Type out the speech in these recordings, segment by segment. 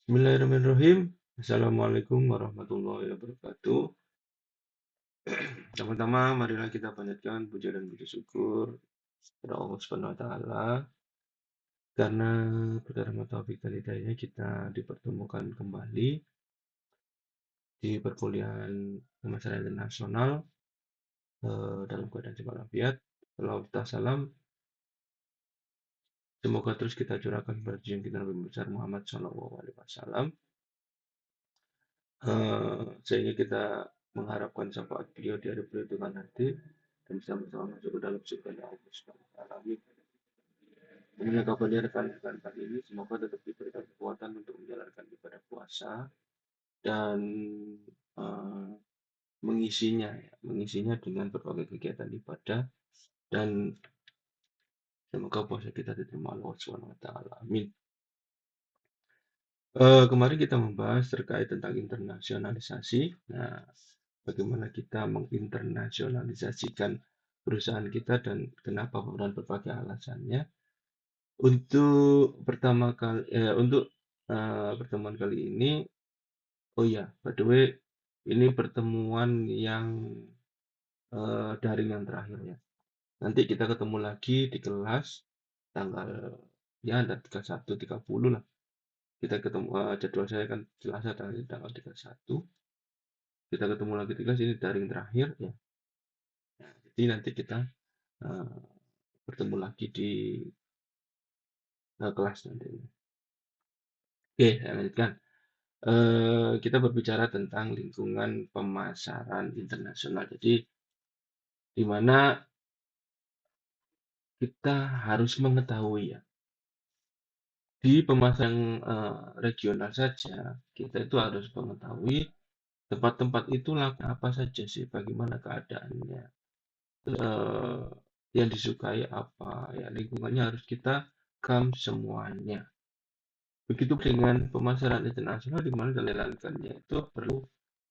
Bismillahirrahmanirrahim. Assalamualaikum warahmatullahi wabarakatuh. Pertama-tama, marilah kita panjatkan puja dan puji syukur kepada Allah Subhanahu wa Ta'ala, karena berkat rahmat taufik dan hidayahnya kita dipertemukan kembali di perkuliahan pemasaran internasional dalam keadaan sehat walafiat. Salawat salam, semoga terus kita curahkan kepada junjungan kita Nabi besar Muhammad SAW, sehingga kita mengharapkan syafaat beliau di hari perhitungan nanti dan bersama-sama masuk ke dalam surga Allah Subhanahu wa Ta'ala. Amin. Inilah kabarnya rekan-rekan kali ini, semoga tetap diberikan kekuatan untuk menjalankan ibadah puasa dan uh, mengisinya dengan berbagai kegiatan ibadah, dan semoga puasa kita diterima Allah Subhanahu wa Ta'ala. Amin. Kemarin kita membahas terkait tentang internasionalisasi. Nah, bagaimana kita menginternasionalisasikan perusahaan kita dan kenapa dan berbagai alasannya. Untuk pertemuan kali ini, oh ya, by the way, ini pertemuan yang daring yang terakhir ya. Nanti kita ketemu lagi di kelas tanggal ya ada 31, 30 lah. Kita ketemu, jadwal saya kan Selasa tanggal 31. Kita ketemu lagi di kelas, ini daring terakhir ya. Nah, jadi nanti kita eh, bertemu lagi di kelas nanti. Oke, saya lanjutkan. Kita berbicara tentang lingkungan pemasaran internasional. Jadi, di mana kita harus mengetahui ya, di pemasaran regional saja, kita itu harus mengetahui tempat-tempat itu apa saja sih, bagaimana keadaannya, eh, yang disukai apa, ya lingkungannya harus kita semuanya. Begitu dengan pemasaran internasional, di mana jalankannya itu perlu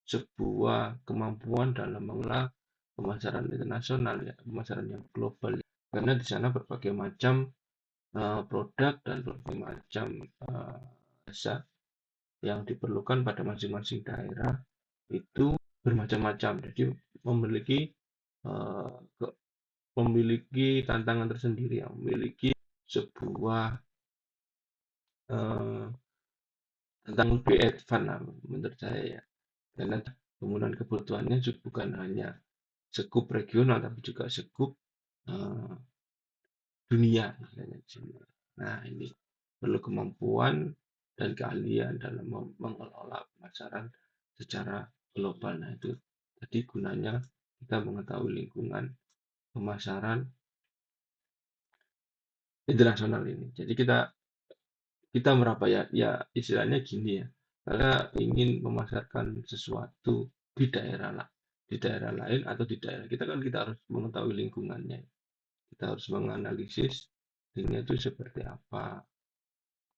sebuah kemampuan dalam mengelola pemasaran internasional ya, pemasaran yang global. Karena di sana berbagai macam produk dan berbagai macam jasa yang diperlukan pada masing-masing daerah itu bermacam-macam. Jadi memiliki uh, memiliki tantangan tersendiri, yang memiliki sebuah uh, tentang lebih advance menurut saya ya. Karena kemudian kebutuhannya bukan hanya sekup regional tapi juga sekup uh, dunia. Nah, ini perlu kemampuan dan keahlian dalam mengelola pemasaran secara global. Nah, itu tadi gunanya kita mengetahui lingkungan pemasaran internasional ini. Jadi kita meraba ya, ya istilahnya gini ya. Karena ingin memasarkan sesuatu di daerah lah, di daerah lain atau di daerah kita, kan kita harus mengetahui lingkungannya. Kita harus menganalisis lingkungannya itu seperti apa.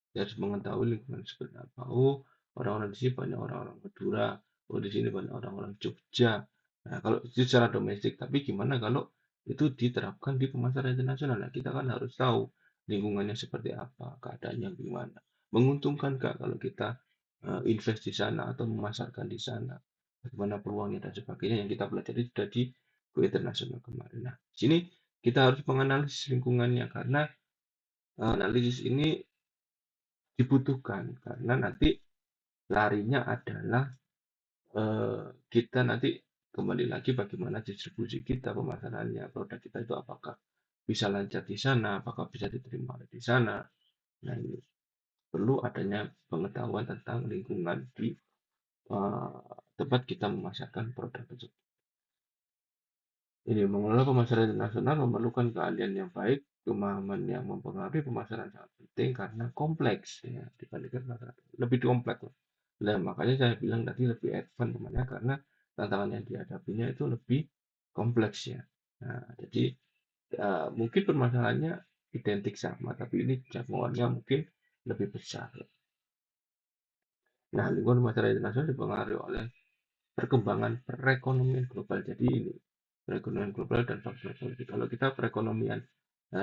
Kita harus mengetahui lingkungan seperti apa. Oh, orang-orang di sini banyak orang-orang Madura. Oh, di sini banyak orang-orang Jogja. Nah, kalau itu secara domestik, tapi gimana kalau itu diterapkan di pemasaran internasional? Nah, kita kan harus tahu lingkungannya seperti apa, keadaannya gimana. Menguntungkan nggak kalau kita invest di sana atau memasarkan di sana? Bagaimana peluangnya dan sebagainya yang kita pelajari sudah di Go Internasional kemarin. Nah, di sini kita harus menganalisis lingkungannya, karena analisis ini dibutuhkan karena nanti larinya adalah kita nanti kembali lagi bagaimana distribusi kita, pemasarannya, produk kita itu apakah bisa lancar di sana, apakah bisa diterima di sana. Nah, ini perlu adanya pengetahuan tentang lingkungan di tempat kita memasarkan produk tersebut. Ini mengelola pemasaran internasional memerlukan keahlian yang baik, pemahaman yang mempengaruhi pemasaran sangat penting karena kompleks ya, dibandingkan masyarakat lebih kompleks. Nah, makanya saya bilang tadi lebih advance namanya, karena tantangan yang dihadapinya itu lebih kompleks ya. Nah, jadi mungkin permasalahannya identik sama, tapi ini jangkauannya mungkin lebih besar. Nah, lingkungan masyarakat internasional dipengaruhi oleh perkembangan perekonomian global. Jadi ini perekonomian global dan faktor politik. Kalau kita perekonomian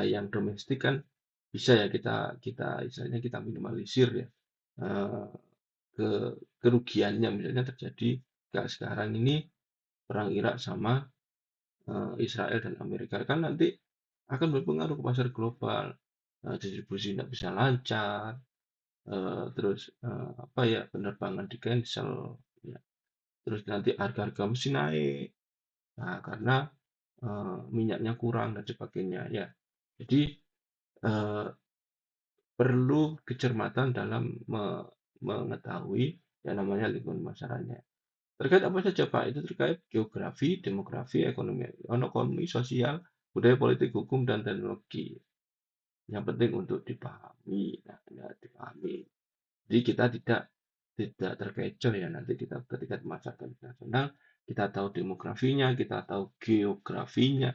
yang domestik kan bisa ya kita istilahnya kita minimalisir ya. ke kerugiannya. Misalnya terjadi kayak sekarang ini perang Irak sama Israel dan Amerika kan nanti akan berpengaruh ke pasar global. Distribusi tidak bisa lancar, terus apa ya penerbangan di cancel, ya. Terus nanti harga-harga mesti naik, nah, karena minyaknya kurang dan sebagainya ya. Jadi eh, perlu kecermatan dalam mengetahui yang namanya lingkungan masyarakatnya. Terkait apa saja Pak? Itu terkait geografi, demografi, ekonomi, sosial, budaya, politik, hukum, dan teknologi. Yang penting untuk dipahami, nah, ya, dipahami. Jadi kita tidak terkecoh ya nanti kita ketika masyarakat internasional kita tahu demografinya, kita tahu geografinya,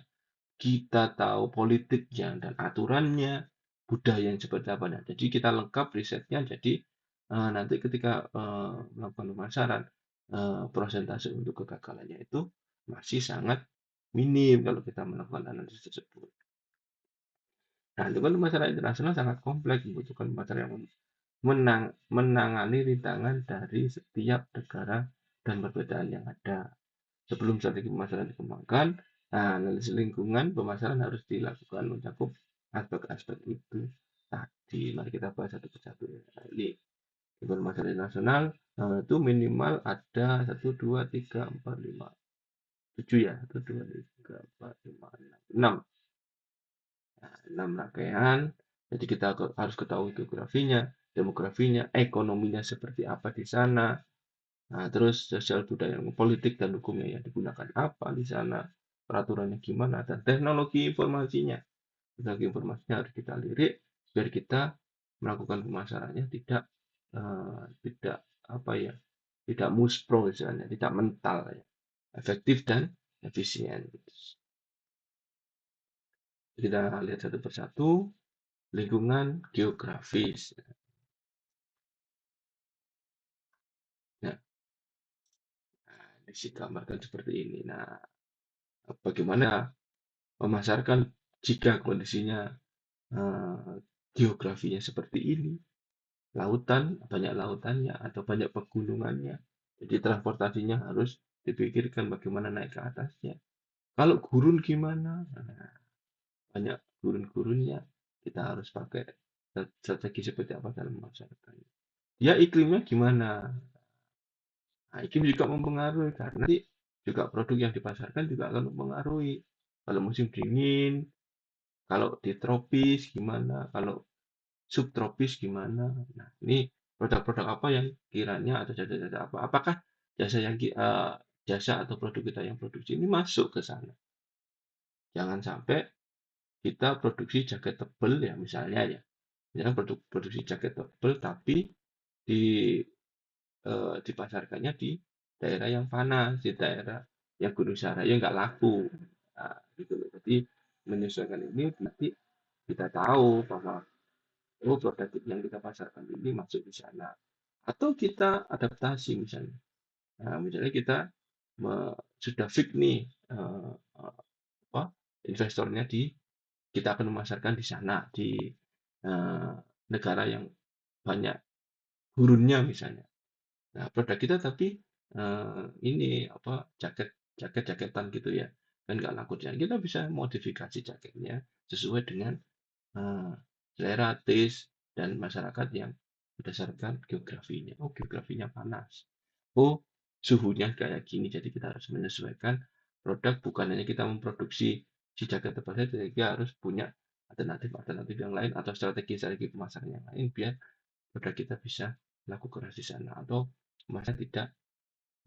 kita tahu politiknya dan aturannya, budaya yang seperti apa. Nah, jadi kita lengkap risetnya. Jadi nanti ketika melakukan pemasaran, persentase untuk kegagalannya itu masih sangat minim kalau kita melakukan analisis tersebut. Nah, itu kan masalah internasional sangat kompleks, membutuhkan masalah yang menangani rintangan dari setiap negara dan perbedaan yang ada. Sebelum strategi pemasaran dikembangkan, nah, analisis lingkungan pemasaran harus dilakukan mencakup aspek-aspek itu tadi. Mari kita bahas satu persatu. Nah, ini lingkungan pemasaran nasional itu minimal ada 1, 2, 3, 4, 5, 7 ya. 1, 2, 3, 4, 5, 6. 6 rangkaian. Jadi kita harus ketahui geografinya, demografinya, ekonominya seperti apa di sana. Nah, terus sosial budaya, politik dan hukumnya yang digunakan apa di sana, peraturannya gimana, dan teknologi informasinya. Teknologi informasinya harus kita lirik biar kita melakukan pemasarannya tidak apa ya, tidak muspro misalnya, tidak mental ya, efektif dan efisien. Kita lihat satu persatu lingkungan geografis. Nah, digambarkan seperti ini. Nah, bagaimana memasarkan jika kondisinya geografinya seperti ini, banyak lautannya atau banyak pegunungannya. Jadi transportasinya harus dipikirkan bagaimana naik ke atasnya. Kalau gurun gimana? Nah, banyak gurun-gurunnya. Kita harus pakai strategi seperti apa dalam memasarkannya. Ya iklimnya gimana? Nah, iklim juga mempengaruhi karena nanti juga produk yang dipasarkan juga akan mempengaruhi. Kalau musim dingin, kalau di tropis gimana, kalau subtropis gimana. Nah, ini produk-produk apa yang kiranya atau jasa-jasa apa? Apakah jasa atau produk kita yang produksi ini masuk ke sana? Jangan sampai kita produksi jaket tebel ya misalnya ya. Misalnya produksi jaket tebel tapi di dipasarkannya di daerah yang panas, di daerah yang gunung Saraya nggak laku. Nah, gitu loh. Jadi menyesuaikan ini nanti kita tahu bahwa oh produk yang kita pasarkan ini masuk di sana. Atau kita adaptasi misalnya. Nah, misalnya kita sudah fix nih apa investornya kita akan memasarkan di sana di eh, negara yang banyak gurunnya misalnya. Nah, produk kita tapi ini apa jaketan gitu ya, kan nggak laku ya. Kita bisa modifikasi jaketnya sesuai dengan selera, taste, dan masyarakat yang berdasarkan geografinya. Oh, geografinya panas. Oh, suhunya kayak gini. Jadi kita harus menyesuaikan produk. Bukan hanya kita memproduksi si jaket tebal saja, kita harus punya alternatif yang lain atau strategi-strategi pemasaran yang lain biar produk kita bisa laku keras di sana atau masa tidak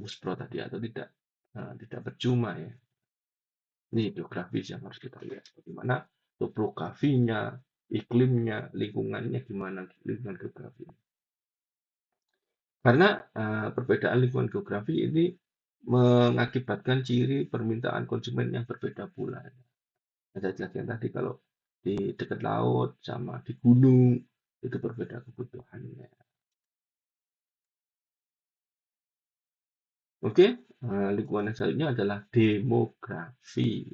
muspro tadi atau tidak percuma ya. Ini geografis yang harus kita lihat bagaimana topografinya, iklimnya, lingkungannya gimana lingkungan geografi. Karena perbedaan lingkungan geografi ini mengakibatkan ciri permintaan konsumen yang berbeda pula. Ada jelaskan tadi kalau di dekat laut sama di gunung itu berbeda kebutuhannya. Oke, lingkungan yang selanjutnya adalah demografi.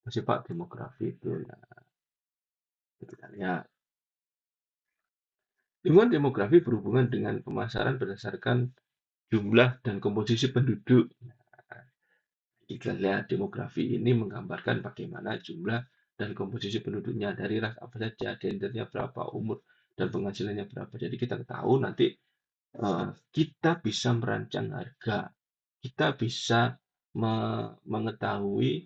Masih Pak, demografi itu, nah, kita lihat. Lingkungan demografi berhubungan dengan pemasaran berdasarkan jumlah dan komposisi penduduk. Nah, kita lihat demografi ini menggambarkan bagaimana jumlah dan komposisi penduduknya dari ras apa saja, gendernya berapa, umur dan penghasilannya berapa. Jadi kita tahu nanti kita bisa merancang harga, kita bisa mengetahui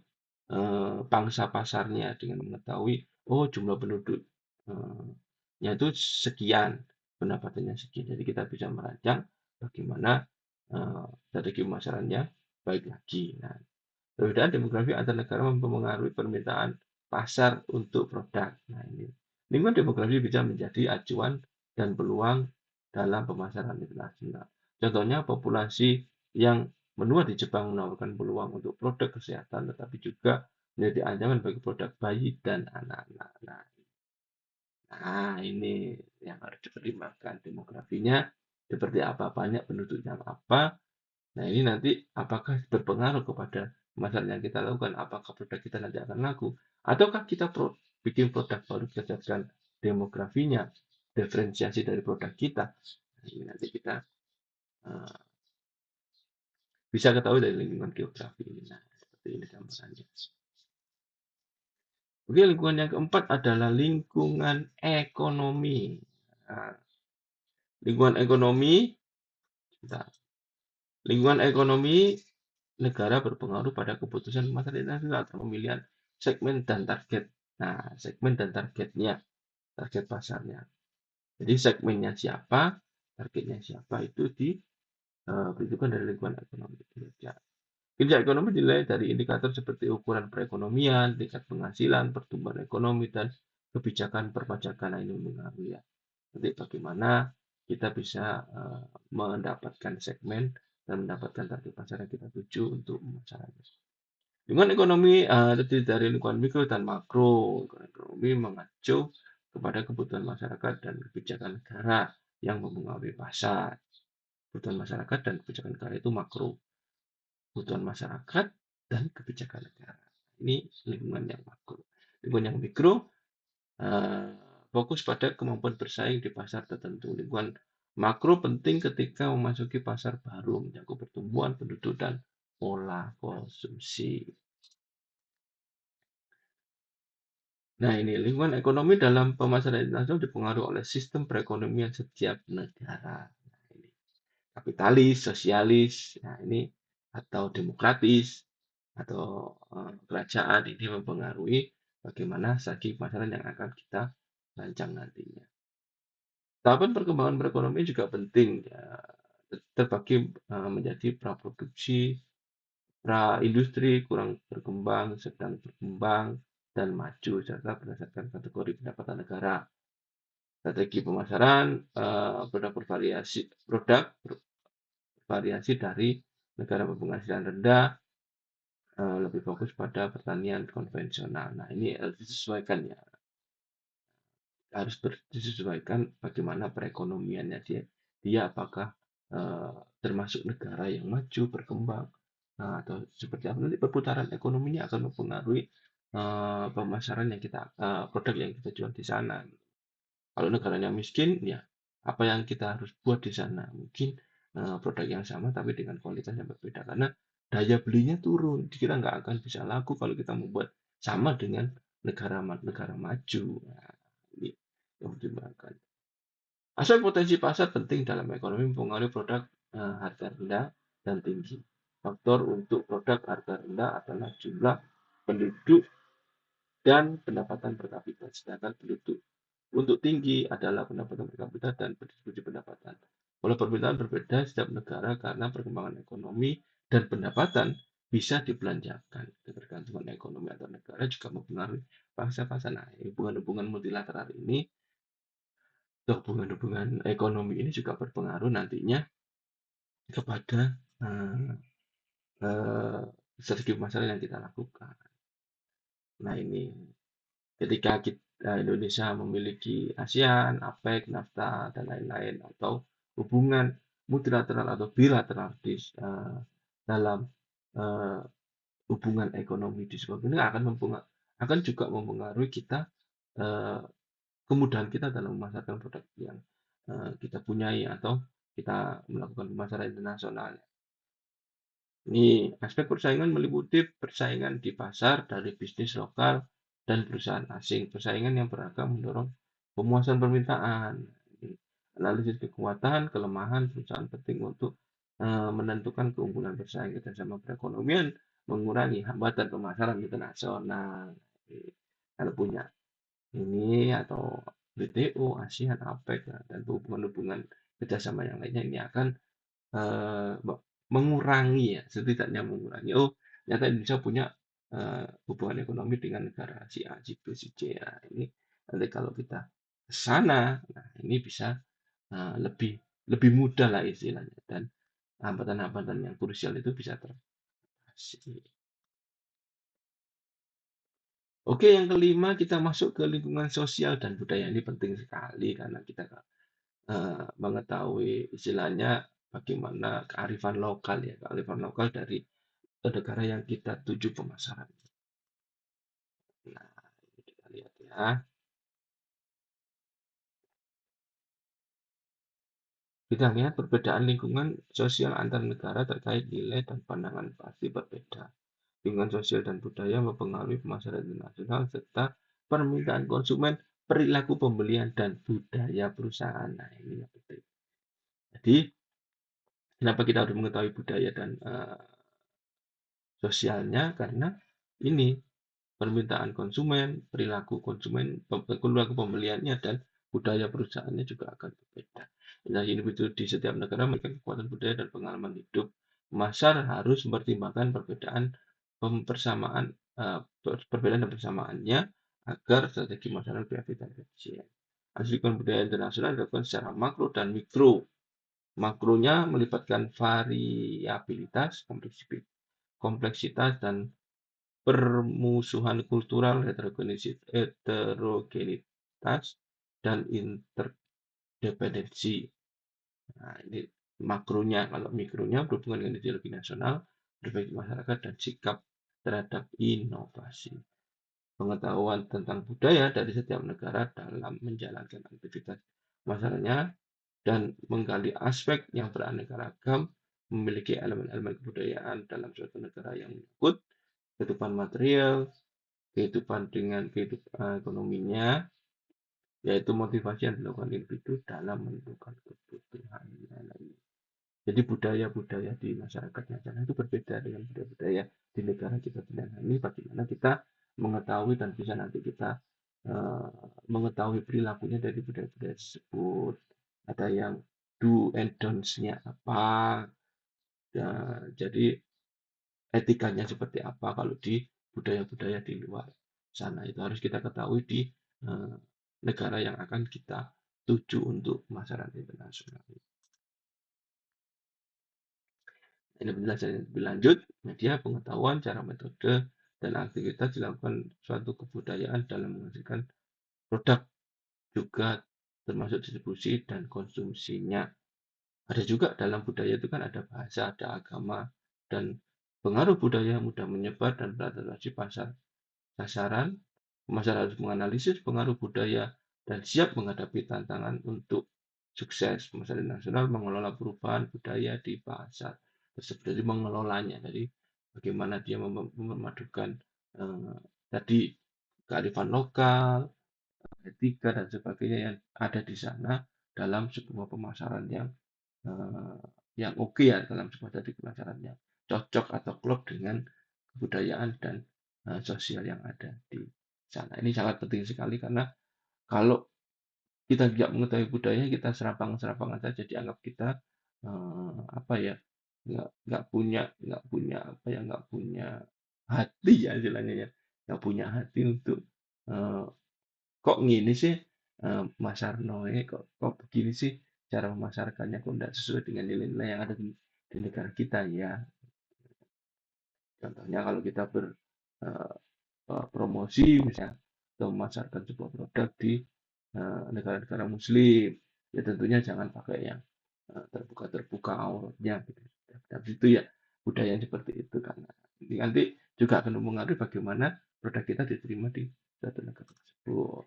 pangsa pasarnya dengan mengetahui oh jumlah penduduknya itu sekian, pendapatannya sekian. Jadi kita bisa merancang bagaimana strategi pemasarannya baik lagi. Nah, perbedaan demografi antar negara mempengaruhi permintaan pasar untuk produk. Nah, ini lingkungan demografi bisa menjadi acuan dan peluang dalam pemasaran internasional. Contohnya, populasi yang menua di Jepang menawarkan peluang untuk produk kesehatan, tetapi juga menjadi ancaman bagi produk bayi dan anak-anak. Nah, ini yang harus dipertimbangkan demografinya seperti apa, banyak penduduknya apa. Nah, ini nanti apakah berpengaruh kepada pemasaran yang kita lakukan, apakah produk kita nanti akan laku, ataukah kita bikin produk baru berdasarkan demografinya, diferensiasi dari produk kita. Nah, ini nanti kita uh, bisa ketahui dari lingkungan geografi ini. Nah, seperti ini gambarannya. Oke, lingkungan yang keempat adalah lingkungan ekonomi. Nah, lingkungan ekonomi, bentar. Lingkungan ekonomi negara berpengaruh pada keputusan pemasaran internasional atau pemilihan segmen dan target. Nah, segmen dan targetnya, target pasarnya. Jadi segmennya siapa, targetnya siapa itu diperhitungkan dari lingkungan ekonomi. Kinerja ekonomi dinilai dari indikator seperti ukuran perekonomian, tingkat penghasilan, pertumbuhan ekonomi, dan kebijakan perpajakan. Nah, ini mempengaruhi ya. Nanti bagaimana kita bisa mendapatkan segmen dan mendapatkan target pasar yang kita tuju untuk pemasarannya. Lingkungan ekonomi terdiri dari lingkungan mikro dan makro. Lingkungan ekonomi mengacu kepada kebutuhan masyarakat dan kebijakan negara yang mempengaruhi pasar. Kebutuhan masyarakat dan kebijakan negara itu makro. Kebutuhan masyarakat dan kebijakan negara. Ini lingkungan yang makro. Lingkungan yang mikro fokus pada kemampuan bersaing di pasar tertentu. Lingkungan makro penting ketika memasuki pasar baru, menyangkut pertumbuhan penduduk dan pola konsumsi. Nah, ini lingkungan ekonomi dalam pemasaran internasional dipengaruhi oleh sistem perekonomian setiap negara. Nah, ini kapitalis, sosialis, nah ini atau demokratis atau kerajaan ini mempengaruhi bagaimana strategi pemasaran yang akan kita rancang nantinya. Tahapan perkembangan perekonomian juga penting, ya, terbagi menjadi praproduksi, pra-industri, kurang berkembang, sedang berkembang, dan maju, serta berdasarkan kategori pendapatan negara. Strategi pemasaran produk bervariasi dari negara berpenghasilan rendah lebih fokus pada pertanian konvensional. Nah, ini harus disesuaikan ya, harus disesuaikan bagaimana perekonomiannya dia apakah termasuk negara yang maju berkembang atau seperti apa, nanti perputaran ekonominya akan mempengaruhi pemasaran yang kita produk yang kita jual di sana. Kalau negaranya miskin, ya apa yang kita harus buat di sana mungkin produk yang sama tapi dengan kualitas yang berbeda karena daya belinya turun. Kita nggak akan bisa laku kalau kita membuat sama dengan negara maju. Nah, ini yang dipertimbangkan. Aspek potensi pasar penting dalam ekonomi mempengaruhi produk harga rendah dan tinggi. Faktor untuk produk harga rendah adalah jumlah penduduk dan pendapatan per kapita, sedangkan penduduk untuk tinggi adalah pendapatan per kapita dan distribusi pendapatan. Kalau permintaan berbeda setiap negara karena perkembangan ekonomi dan pendapatan bisa dibelanjakan. Ketergantungan ekonomi antar negara juga mempengaruhi pangsa pasar. Nah, hubungan-hubungan multilateral ini, hubungan-hubungan ekonomi ini juga berpengaruh nantinya kepada uh, uh, strategi pemasaran yang kita lakukan. Nah, ini ketika kita, Indonesia memiliki ASEAN, APEC, NAFTA, dan lain-lain, atau hubungan multilateral atau bilateral dalam uh, hubungan ekonomi di sebuah negara akan juga mempengaruhi kita uh, kemudahan kita dalam memasarkan produk yang kita punyai atau kita melakukan pemasaran internasional. Ini aspek persaingan meliputi persaingan di pasar dari bisnis lokal dan perusahaan asing. Persaingan yang beragam mendorong pemuasan permintaan. Analisis kekuatan, kelemahan perusahaan penting untuk menentukan keunggulan bersaing kerjasama perekonomian, mengurangi hambatan pemasaran internasional. Kalau punya ini atau WTO, ASEAN, APEC, dan hubungan-hubungan kerjasama yang lainnya ini akan eh, mengurangi ya, setidaknya mengurangi. Oh, ternyata Indonesia punya hubungan ekonomi dengan negara si A, si B, si C. Nah, ini nanti kalau kita ke sana, nah ini bisa lebih lebih mudah lah istilahnya dan hambatan-hambatan yang krusial itu bisa teratasi. Oke, yang kelima kita masuk ke lingkungan sosial dan budaya ini penting sekali karena kita mengetahui istilahnya bagaimana kearifan lokal ya, kearifan lokal dari negara yang kita tuju pemasaran. Nah, ini kita lihat ya. Kita lihat perbedaan lingkungan sosial antar negara terkait nilai dan pandangan pasti berbeda. Lingkungan sosial dan budaya mempengaruhi pemasaran internasional serta permintaan konsumen, perilaku pembelian dan budaya perusahaan. Nah, ini yang penting. Jadi, kenapa kita harus mengetahui budaya dan sosialnya? Karena ini permintaan konsumen, perilaku pembeliannya, dan budaya perusahaannya juga akan berbeda. Nah, individu di setiap negara memiliki kekuatan budaya dan pengalaman hidup. Pasar harus mempertimbangkan persamaan, perbedaan dan persamaannya agar strategi masalah lebih efektif dan efisien. Asisten budaya internasional dilakukan secara makro dan mikro. Makronya melibatkan variabilitas, kompleksitas, dan permusuhan kultural, heterogenitas, dan interdependensi. Nah, ini makronya. Kalau mikronya berhubungan dengan ideologi nasional, berbagai masyarakat, dan sikap terhadap inovasi. Pengetahuan tentang budaya dari setiap negara dalam menjalankan aktivitas masyarakatnya dan menggali aspek yang beraneka ragam, memiliki elemen-elemen kebudayaan dalam suatu negara yang menyangkut kehidupan material, kehidupan dengan kehidupan ekonominya, yaitu motivasi yang dilakukan individu dalam menentukan kebutuhannya. Jadi budaya-budaya di masyarakatnya sana itu berbeda dengan budaya-budaya di negara kita sendiri. Ini bagaimana kita mengetahui dan bisa nanti kita mengetahui perilakunya dari budaya-budaya tersebut. Ada yang do and don'ts-nya apa. Ya, jadi etikanya seperti apa kalau di budaya-budaya di luar sana itu harus kita ketahui di eh, negara yang akan kita tuju untuk pemasaran internasional. Ini penjelasan yang lebih lanjut, media pengetahuan, cara metode, dan aktivitas dilakukan suatu kebudayaan dalam menghasilkan produk juga termasuk distribusi dan konsumsinya. Ada juga dalam budaya itu kan ada bahasa, ada agama, dan pengaruh budaya mudah menyebar dan beradaptasi pasar sasaran. Pemasaran harus menganalisis pengaruh budaya dan siap menghadapi tantangan untuk sukses. Pemasaran nasional mengelola perubahan budaya di pasar tersebut. Jadi mengelolanya. Jadi bagaimana dia memadukan tadi kearifan lokal, etika dan sebagainya yang ada di sana dalam sebuah pemasaran yang oke ya dalam sebuah tadi pemasaran yang cocok atau klop dengan kebudayaan dan sosial yang ada di sana. Ini sangat penting sekali karena kalau kita tidak mengetahui budaya, kita serapang-serapang aja jadi anggap kita apa ya nggak punya apa ya nggak punya hati ya istilahnya ya nggak punya hati untuk eh, kok gini sih Mas Arno kok begini sih cara memasarkannya kok tidak sesuai dengan nilai-nilai yang ada di negara kita ya. Contohnya kalau kita berpromosi misalnya atau memasarkan sebuah produk di negara-negara Muslim, ya tentunya jangan pakai yang terbuka-terbuka auratnya gitu. Tapi itu ya budaya yang seperti itu karena nanti juga akan mempengaruhi bagaimana produk kita diterima di suatu negara tersebut.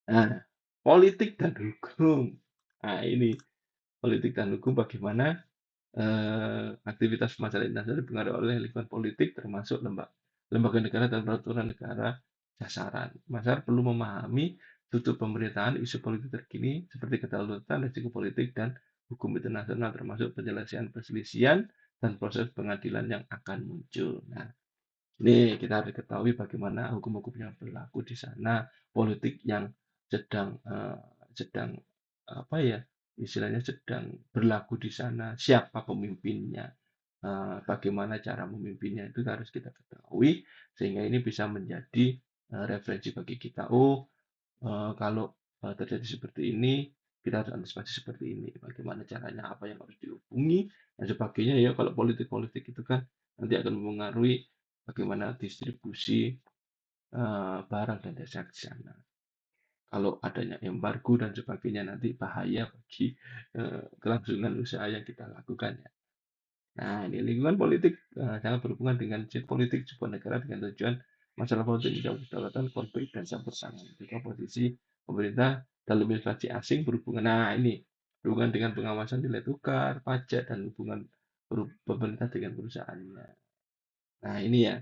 Nah, politik dan hukum. Nah, ini politik dan hukum bagaimana aktivitas masyarakat internasional dipengaruhi oleh lingkungan politik termasuk lembaga negara dan peraturan negara sasaran. Masyarakat perlu memahami struktur pemerintahan, isu politik terkini seperti kedaulatan, risiko politik, dan hukum internasional termasuk penyelesaian perselisihan dan proses pengadilan yang akan muncul. Nah, ini kita harus ketahui bagaimana hukum-hukum yang berlaku di sana, politik yang sedang apa ya, istilahnya sedang berlaku di sana, siapa pemimpinnya, bagaimana cara memimpinnya itu harus kita ketahui sehingga ini bisa menjadi referensi bagi kita. Oh, kalau terjadi seperti ini, kita harus antisipasi seperti ini. Bagaimana caranya, apa yang harus dihubungi, dan sebagainya ya. Kalau politik-politik itu kan nanti akan mempengaruhi bagaimana distribusi barang dan jasa di sana. Kalau adanya embargo dan sebagainya nanti bahaya bagi kelangsungan usaha yang kita lakukan ya. Nah, ini lingkungan politik sangat berhubungan dengan politik sebuah negara dengan tujuan masalah politik menjawab kedaulatan, konflik, dan campur tangan. Juga posisi pemerintah dalam investasi asing berhubungan. Nah, ini berhubungan dengan pengawasan nilai tukar, pajak, dan hubungan pemerintah dengan perusahaannya. Nah, ini ya,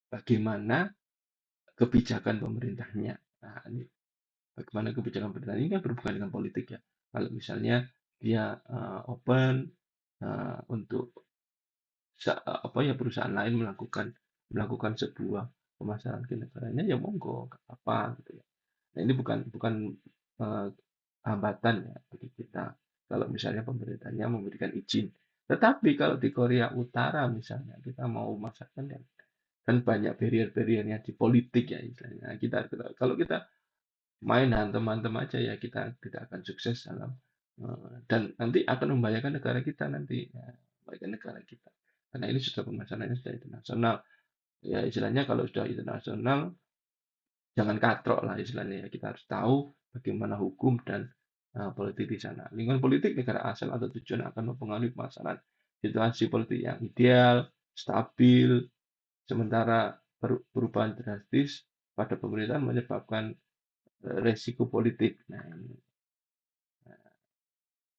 bagaimana kebijakan pemerintahnya. Nah, ini bagaimana kebijakan pemerintah ini kan berhubungan dengan politik ya. Kalau misalnya dia open untuk apa ya perusahaan lain melakukan sebuah pemasaran ke negaranya ya monggo nggak apa gitu ya. Nah, ini bukan bukan eh, hambatan ya bagi kita kalau misalnya pemerintahnya memberikan izin. Tetapi kalau di Korea Utara misalnya kita mau memasarkan kan banyak barrier-barriernya di politik ya istilahnya. Nah, kalau kita main hantem-hantem aja ya kita tidak akan sukses dalam dan nanti akan membahayakan negara kita nanti ya, membahayakan negara kita karena ini sudah permasalahannya sudah internasional ya istilahnya kalau sudah internasional jangan katrok lah istilahnya ya kita harus tahu bagaimana hukum dan politik di sana lingkungan politik negara asal atau tujuan akan mempengaruhi pemasaran situasi politik yang ideal stabil sementara perubahan drastis pada pemerintahan menyebabkan resiko politik. Nah, ini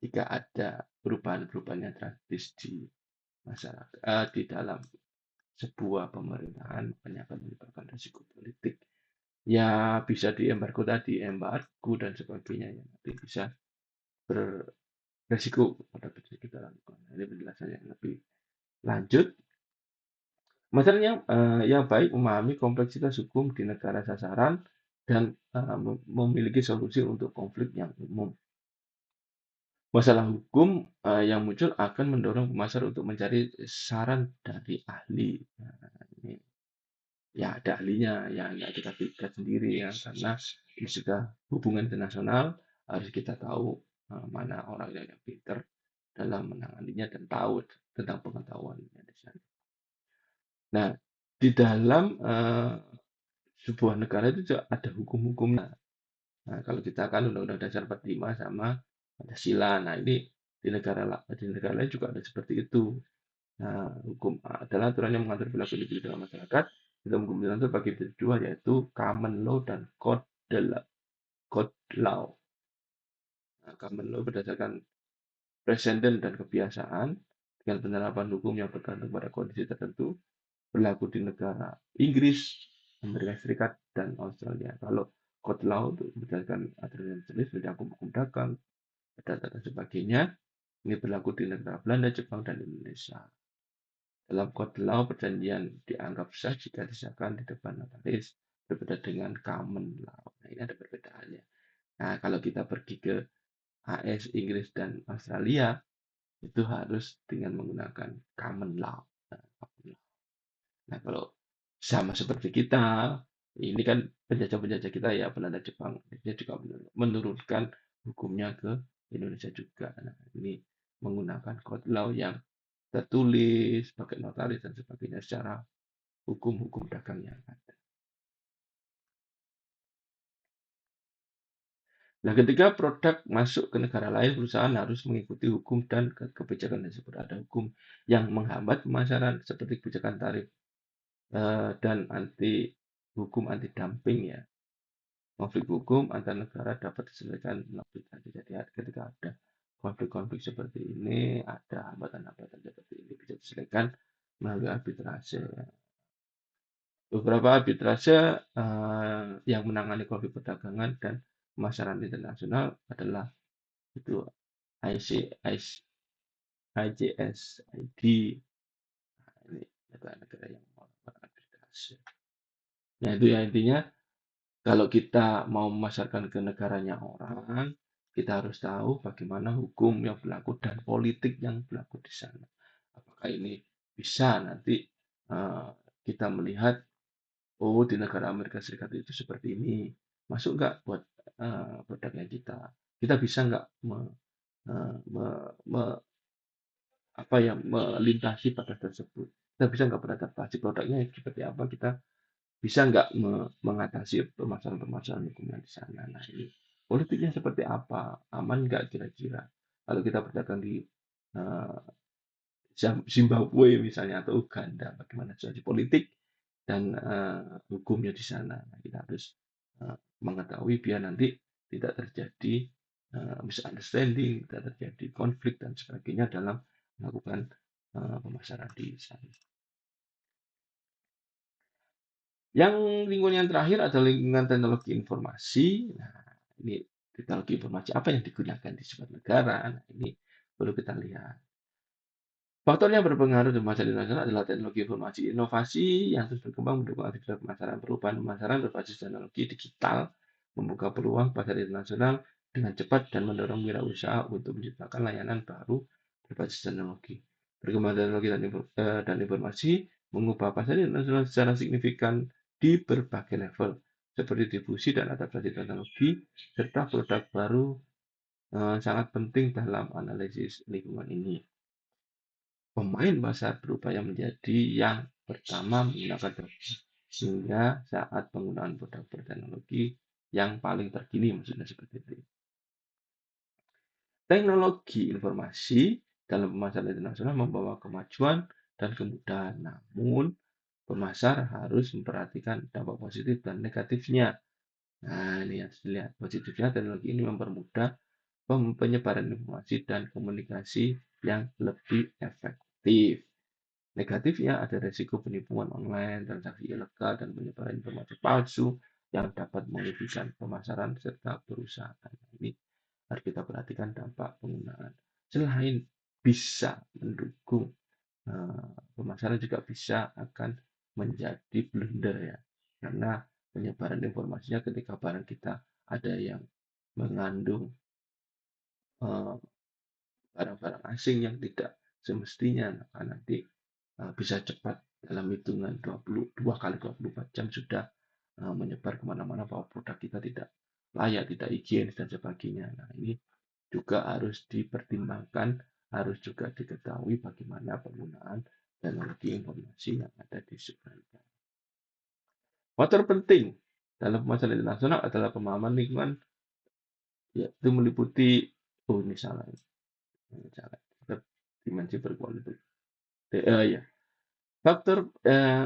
jika ada perubahan-perubahan yang drastis di masyarakat, di dalam sebuah pemerintahan, banyak akan menyebabkan risiko politik. Ya bisa diembargo tadi, embargo dan sebagainya yang nanti bisa beresiko pada bisnis kita lakukan. Ini penjelasan yang lebih lanjut. Masalahnya yang baik memahami kompleksitas hukum di negara sasaran dan memiliki solusi untuk konflik yang umum. Masalah hukum yang muncul akan mendorong pemasar untuk mencari saran dari ahli. Nah, ini ya ada ahlinya yang nggak kita pikat sendiri ya karena ini sudah hubungan internasional harus kita tahu mana orang yang pinter dalam menanganinya dan tahu tentang pengetahuannya di sana. Nah, di dalam sebuah negara itu juga ada hukum-hukumnya. Nah, kalau kita kan Undang-Undang Dasar 45 sama Pancasila. Nah, ini di negara lain juga ada seperti itu. Nah, hukum adalah aturan yang mengatur perilaku individu dalam masyarakat. Dalam hukum internasional bagi dua yaitu common law dan code law. Nah, common law berdasarkan presiden dan kebiasaan dengan penerapan hukum yang bergantung pada kondisi tertentu berlaku di negara Inggris, Amerika Serikat, dan Australia. Kalau code law itu berdasarkan aturan jenis seperti hukum dagang, data dan sebagainya, ini berlaku di negara Belanda, Jepang, dan Indonesia. Dalam code law, perjanjian dianggap sah jika disahkan di depan notaris, berbeda dengan common law. Nah, ini ada perbedaannya. Nah, kalau kita pergi ke AS, Inggris, dan Australia, itu harus dengan menggunakan common law. Nah, kalau sama seperti kita, ini kan penjajah-penjajah kita ya, Belanda, Jepang, dia juga menurunkan hukumnya ke Indonesia juga. Nah, ini menggunakan code law yang tertulis, pakai notaris dan sebagainya secara hukum-hukum dagang yang ada. Nah, ketika produk masuk ke negara lain, perusahaan harus mengikuti hukum dan kebijakan tersebut. Ada hukum yang menghambat pemasaran seperti kebijakan tarif dan hukum anti dumping ya. konflik hukum antar negara dapat diselesaikan melalui arbitrase. Jadi ketika ada konflik-konflik seperti ini, ada hambatan-hambatan seperti ini bisa diselesaikan melalui arbitrase. Beberapa arbitrase yang menangani konflik perdagangan dan pemasaran internasional adalah itu IC, IJS, ID, ini negara-negara yang melakukan arbitrase. Nah itu ya intinya, kalau kita mau memasarkan ke negaranya orang, kita harus tahu bagaimana hukum yang berlaku dan politik yang berlaku di sana. Apakah ini bisa nanti eh, kita melihat, oh di negara Amerika Serikat itu seperti ini, masuk nggak buat produknya kita? Kita bisa nggak eh, me- me- apa ya melintasi batas tersebut? Kita bisa nggak beradaptasi produknya seperti apa? Kita bisa nggak mengatasi permasalahan-permasalahan hukum yang di sana? Nah, ini politiknya seperti apa? Aman nggak kira-kira? Kalau kita berdagang di eh, Zimbabwe misalnya atau Uganda, bagaimana situasi politik dan hukumnya di sana? Nah, kita harus mengetahui biar nanti tidak terjadi misunderstanding, tidak terjadi konflik dan sebagainya dalam melakukan pemasaran di sana. Yang lingkungan yang terakhir adalah lingkungan teknologi informasi. Nah, ini teknologi informasi apa yang digunakan di sebuah negara. Nah, ini perlu kita lihat. Faktor yang berpengaruh di masyarakat internasional adalah teknologi informasi inovasi yang terus berkembang mendukung aktivitas pemasaran. Perubahan pemasaran berbasis teknologi digital membuka peluang pasar internasional dengan cepat dan mendorong wirausaha untuk menciptakan layanan baru berbasis teknologi. Perkembangan teknologi dan informasi mengubah pasar internasional secara signifikan di berbagai level, seperti distribusi dan adaptasi teknologi, serta produk baru sangat penting dalam analisis lingkungan ini. Pemain pasar berupaya menjadi yang pertama menggunakan teknologi, sehingga saat penggunaan produk berteknologi yang paling terkini, maksudnya seperti itu. Teknologi informasi dalam pemasaran internasional membawa kemajuan dan kemudahan, namun pemasar harus memperhatikan dampak positif dan negatifnya. Nah, ini yang dilihat. Positifnya, teknologi ini mempermudah penyebaran informasi dan komunikasi yang lebih efektif. Negatifnya, ada resiko penipuan online, transaksi ilegal, dan penyebaran informasi palsu yang dapat merugikan pemasaran serta perusahaan. Ini harus kita perhatikan dampak penggunaan. Selain bisa mendukung pemasaran, juga bisa akan menjadi blunder ya, karena penyebaran informasinya ketika barang kita ada yang mengandung eh, barang-barang asing yang tidak semestinya, maka nanti bisa cepat dalam hitungan 22 kali 24 jam sudah menyebar kemana-mana bahwa produk kita tidak layak, tidak higienis dan sebagainya. Nah, ini juga harus dipertimbangkan, harus juga diketahui bagaimana penggunaan teknologi informasi yang ada di sekitar kita. Faktor penting dalam pemasaran internasional adalah pemahaman lingkungan, yaitu meliputi, oh ini salah, dimensi berkualitas. Ya. Faktor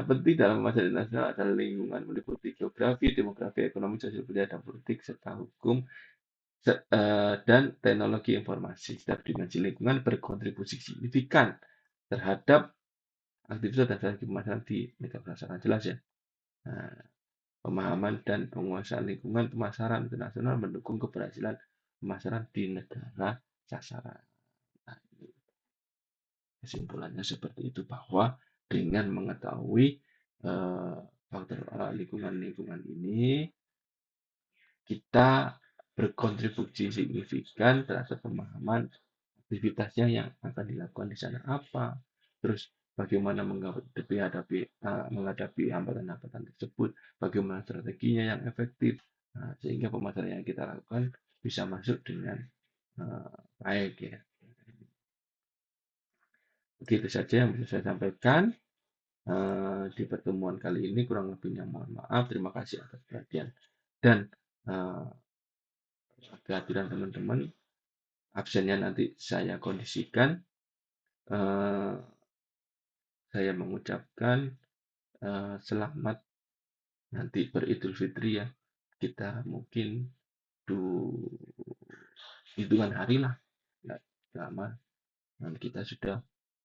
penting dalam pemasaran internasional adalah lingkungan, meliputi geografi, demografi, ekonomi, sosial budaya, dan politik, serta hukum dan teknologi informasi. Setiap dimensi lingkungan berkontribusi signifikan terhadap aktivitas dan strategi pemasaran di negara sasaran. Jelas ya. Nah, pemahaman dan penguasaan lingkungan pemasaran internasional mendukung keberhasilan pemasaran di negara sasaran. Nah, kesimpulannya seperti itu, bahwa dengan mengetahui faktor lingkungan-lingkungan ini, kita berkontribusi signifikan terhadap pemahaman aktivitasnya yang akan dilakukan di sana apa, terus bagaimana menghadapi hambatan-hambatan tersebut, bagaimana strateginya yang efektif, sehingga pemasaran yang kita lakukan bisa masuk dengan baik ya. Begitu saja yang bisa saya sampaikan di pertemuan kali ini, kurang lebihnya mohon maaf. Terima kasih atas perhatian dan kehadiran teman-teman. Absennya nanti saya kondisikan. Saya mengucapkan selamat nanti beridul fitri ya, kita mungkin du hitungan hari lah, nggak lama, dan kita sudah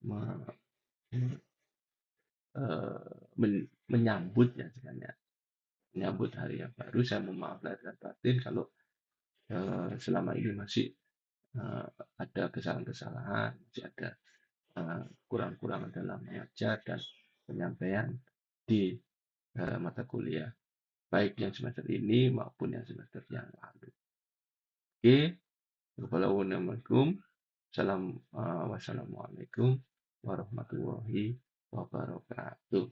me- menyambut ya sebenarnya, menyambut hari yang baru. Saya mohon maaf lahir dan batin kalau selama ini masih eh, ada kesalahan-kesalahan, masih ada kurang-kurangan dalam mengajar dan penyampaian di mata kuliah, baik yang semester ini maupun yang semester yang lalu. Oke, wassalamualaikum. Wassalamualaikum warahmatullahi wabarakatuh.